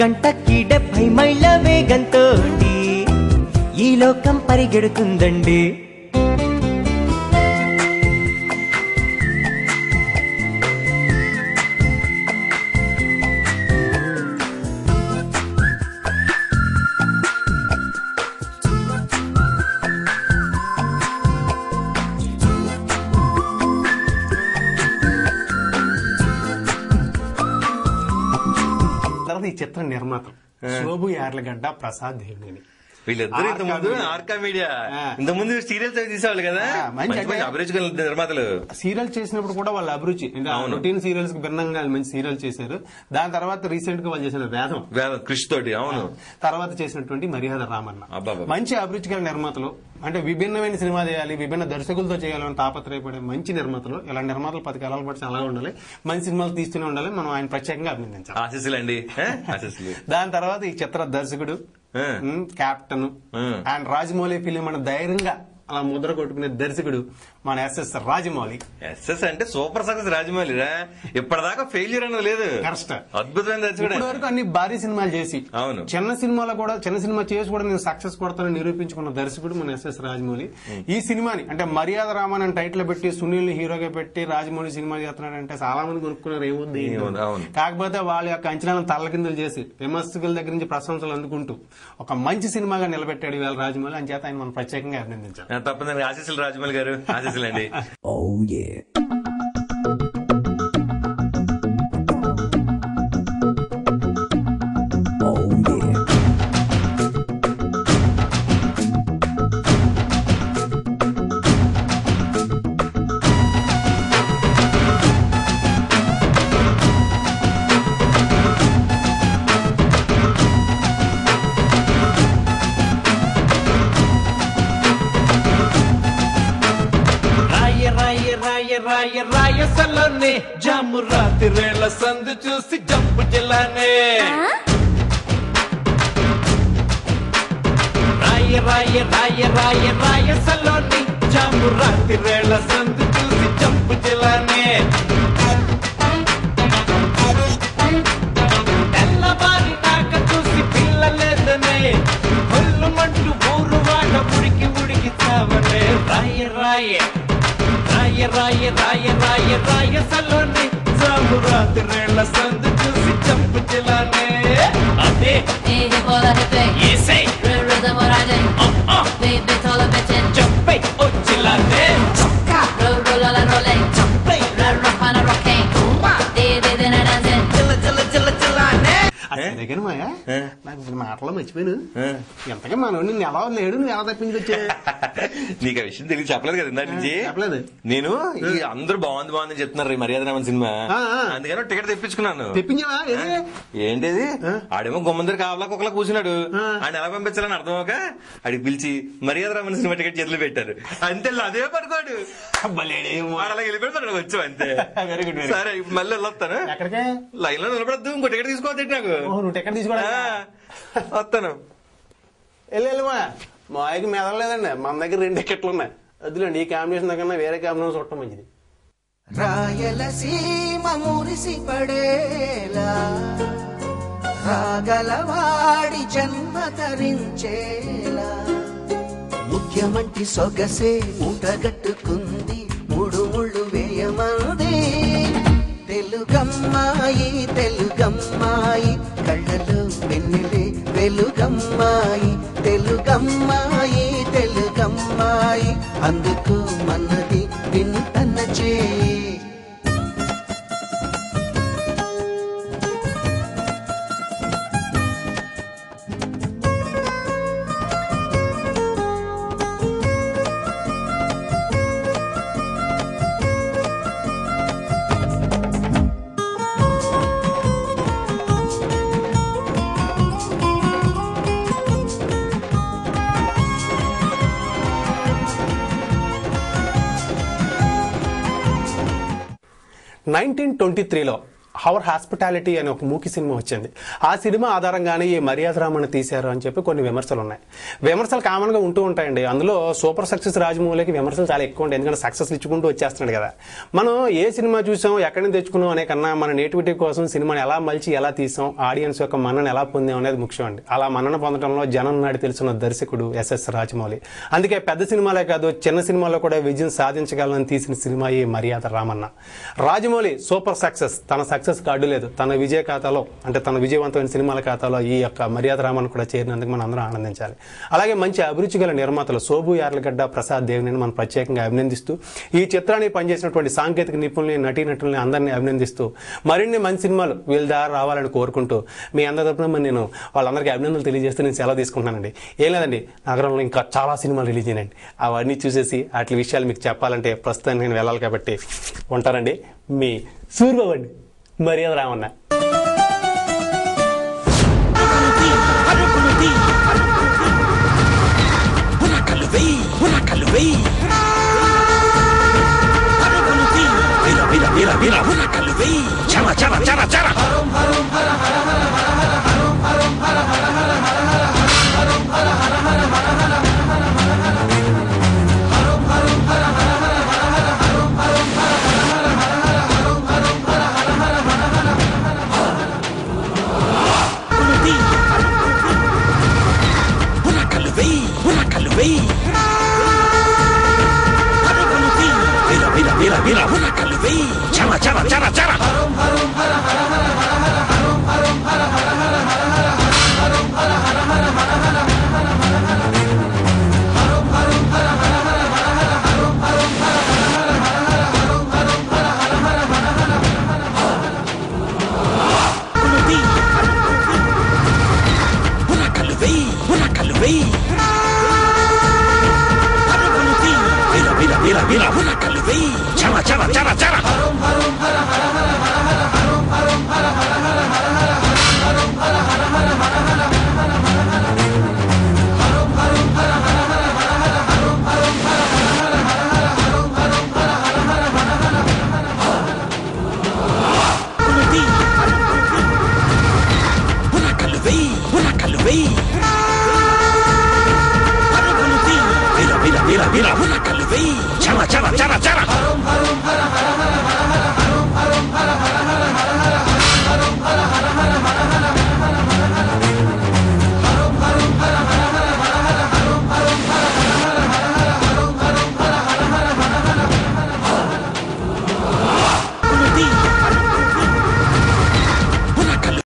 గంటకి 70 మైళ్ళ వేగంతో ఈ లోకం పరిగెడుతుందండి. ఈ చిత్ర నిర్మాత శోభు యార్లగడ్డ, ప్రసాద్ దేవినేని. వీళ్ళిద్దరు ఇంతకుముందు ఆర్కా మీడియా ఇంతకుముందు సీరియల్స్ అవి తీసేవాళ్ళు కదా, మంచి అభిరుచి నిర్మాతలు. సీరియల్ చేసినప్పుడు కూడా వాళ్ళ అభిరుచి రొటీన్ సీరియల్స్ కి భిన్నంగా మంచి సీరియల్ చేశారు. దాని తర్వాత రీసెంట్ గా వాళ్ళు చేసిన వేదం కృషి తోటి, అవును, తర్వాత చేసినటువంటి మర్యాద రామన్న మంచి అభిరుచి గల నిర్మాతలు. అంటే విభిన్నమైన సినిమా చేయాలి, విభిన్న దర్శకులతో చేయాలని తాపత్రయపడే మంచి నిర్మాతలు. ఇలా నిర్మాతలు 10 కాలాల పాటు చాలా ఉండాలి, మంచి సినిమాలు తీస్తూనే ఉండాలి. మనం ఆయన ప్రత్యేకంగా అభినందించాలి. ఆశీస్సులండి. దాని తర్వాత ఈ చిత్ర దర్శకుడు, కెప్టెన్ అండ్ రాజమౌళి ఫిలిం అని ధైర్యంగా అలా ముద్ర కొట్టుకునే దర్శకుడు మన ఎస్ఎస్ రాజమౌళి. ఎస్ఎస్ అంటే సూపర్ సక్సెస్ రాజమౌళి. ఇప్పటిదాకా ఫెయిల్యూర్ అనేది లేదు. కరెక్ట్, అద్భుతమైన దర్శకుడు. ఇప్పటి వరకు అన్ని భారీ సినిమాలు చేసి, అవును, చిన్న సినిమా చేసి కూడా నేను సక్సెస్ కొడతానని నిరూపించుకున్న దర్శకుడు మన ఎస్ఎస్ రాజమౌళి. ఈ సినిమాని అంటే మర్యాద రామన్ అని టైటిల్ పెట్టి సునీల్ హీరోగా పెట్టి రాజమౌళి సినిమా చేస్తున్నాడంటే చాలా మంది కొనుక్కున్నారు ఏముంది. కాకపోతే వాళ్ళ యొక్క అంచనాలను తల్లకిందులు చేసి విమర్శకుల దగ్గర నుంచి ప్రశంసలు అందుకుంటూ ఒక మంచి సినిమాగా నిలబెట్టాడు ఇవాళ రాజమౌళి. అని చేత ఆయన మనం ప్రత్యేకంగా అభినందించాలి. తప్పదండి. ఆశీస్సులు రాజమౌళి గారు, ఆశీస్సులండి. రాయసలోనే జాము రాత్రివేళ సందు చూసి జంపు జిల్లానే. రాయసలోని జాము రాత్రివేళ సందు చూసి జంపు జిల్లానే. తెల్లవారి నాక చూసి పిల్లలేదనే కొల్లుమంటూ ఊరు వాడ ఉడికి ఉడికి చావనే. రాయసలోని జాము రాత్రివేళ సందు చూసి జంపు జిల్లానే. అదే చెప్పై వచ్చిలానే. నాకు ఇప్పుడు మాటలో మర్చిపోయాను. ఎంతగా మనోడు నిన్ను ఎలా లేడు, నువ్వు ఎలా తప్పించుకొచ్చా? నీకు ఆ విషయం తెలియదు, చెప్పలేదు కదా ఇందాక నుంచి. చెప్పలేదు. నేను అందరూ బాగుంది చెప్తున్నారు మర్యాద రామన్ సినిమా, అందుకని టికెట్ తెప్పించుకున్నాను. తెప్పించావా? ఏంటిది? ఆడేమో గుమ్మందరు కావలా కుక్కలా కూర్చున్నాడు. ఆయన ఎలా పంపించాలని అర్థం అవక అడిగి పిలిచి మర్యాద రామన్ సినిమా టికెట్ చేతులు పెట్టారు. అంతే, అదే పడుకోడు. అలా వెళ్ళిపోతాడు వచ్చావు అంతే. సరే మళ్ళీ వెళ్ళొస్తాను. లైన్ లో నిలబడద్దు, ఇంకో టికెట్ తీసుకోవద్దు. నాకు నువ్వు టికెట్ తీసుకోవడం వస్తాను. వెళ్ళమ్మా, మా ఆయనకి మెదలేదండి. మన దగ్గర 2 టికెట్లు ఉన్నాయి. వద్దులేండి, ఈ కాంబినేషన్ దగ్గర వేరే కాంబినేషన్ చూడటం మంచిది. రాయలసీమ మురిసి పడేలా రాగలవాడి జన్మ ధరించేలా ముఖ్యమంటి సొగసే మూటగట్టుకుంది, 3 ముళ్ళు వేయమంది. తెలుగమ్మాయి తెలుగమ్మాయి కళ్ళలో వెన్నెలే వెలుగమ్మాయి. తెలుగమ్మాయి తెలుగమ్మాయి అందుకు మన్నది వింతన్న చేయి. లో అవర్ హాస్పిటాలిటీ అనే ఒక మూకీ సినిమా వచ్చింది. ఆ సినిమా ఆధారంగానే ఈ మర్యాద రామన్న తీశారు అని చెప్పి కొన్ని విమర్శలు ఉన్నాయి. విమర్శలు కామన్ గా ఉంటూ ఉంటాయండి. అందులో సూపర్ సక్సెస్ రాజమౌళికి విమర్శలు చాలా ఎక్కువ ఉంటాయి. ఎందుకంటే సక్సెస్ ఇచ్చుకుంటూ వచ్చేస్తున్నాడు కదా. మనం ఏ సినిమా చూసాం, ఎక్కడి నుంచి తెచ్చుకున్నాం అనే కన్నా మన నేటివిటీ కోసం సినిమాని ఎలా మలిచి ఎలా తీసాం, ఆడియన్స్ యొక్క మన్నను ఎలా పొందాం అనేది ముఖ్యం అండి. అలా మన్నను పొందడంలో జనం నాటి తెలుసున్న దర్శకుడు ఎస్ఎస్ రాజమౌళి. అందుకే పెద్ద సినిమాలే కాదు చిన్న సినిమాలో కూడా విజయం సాధించగలని తీసిన సినిమా ఈ మర్యాద రామన్న. Rajamouli super success. తన సక్సెస్ కార్డు లేదు, తన విజయ ఖాతాలో అంటే తన విజయవంతమైన సినిమాల ఖాతాలో ఈ యొక్క మర్యాద రామన్న కూడా చేరినందుకు మనం అందరం ఆనందించాలి. అలాగే మంచి అభిరుచి గల నిర్మాతలు శోభు యార్లగడ్డ, ప్రసాద్ దేవినేని మనం ప్రత్యేకంగా అభినందిస్తూ, ఈ చిత్రాన్ని పనిచేసినటువంటి సాంకేతిక నిపుణుల్ని, నటీనటుల్ని అందరినీ అభినందిస్తూ మరిన్ని మంచి సినిమాలు వీళ్ళ ద్వారా రావాలని కోరుకుంటూ మీ అందరి తరపున నేను వాళ్ళందరికీ అభినందనలు తెలియజేస్తూ నేను సెలవు తీసుకుంటున్నానండి. ఏం లేదండి, నగరంలో ఇంకా చాలా సినిమాలు రిలీజ్ అయినాయండి. అవన్నీ చూసేసి వాటి విషయాలు మీకు చెప్పాలంటే ప్రస్తుతం నేను వెళ్ళాలి కాబట్టి ఉంటానండి. మీ సూర్యబాబు మర్యాద రామన్న. Hey!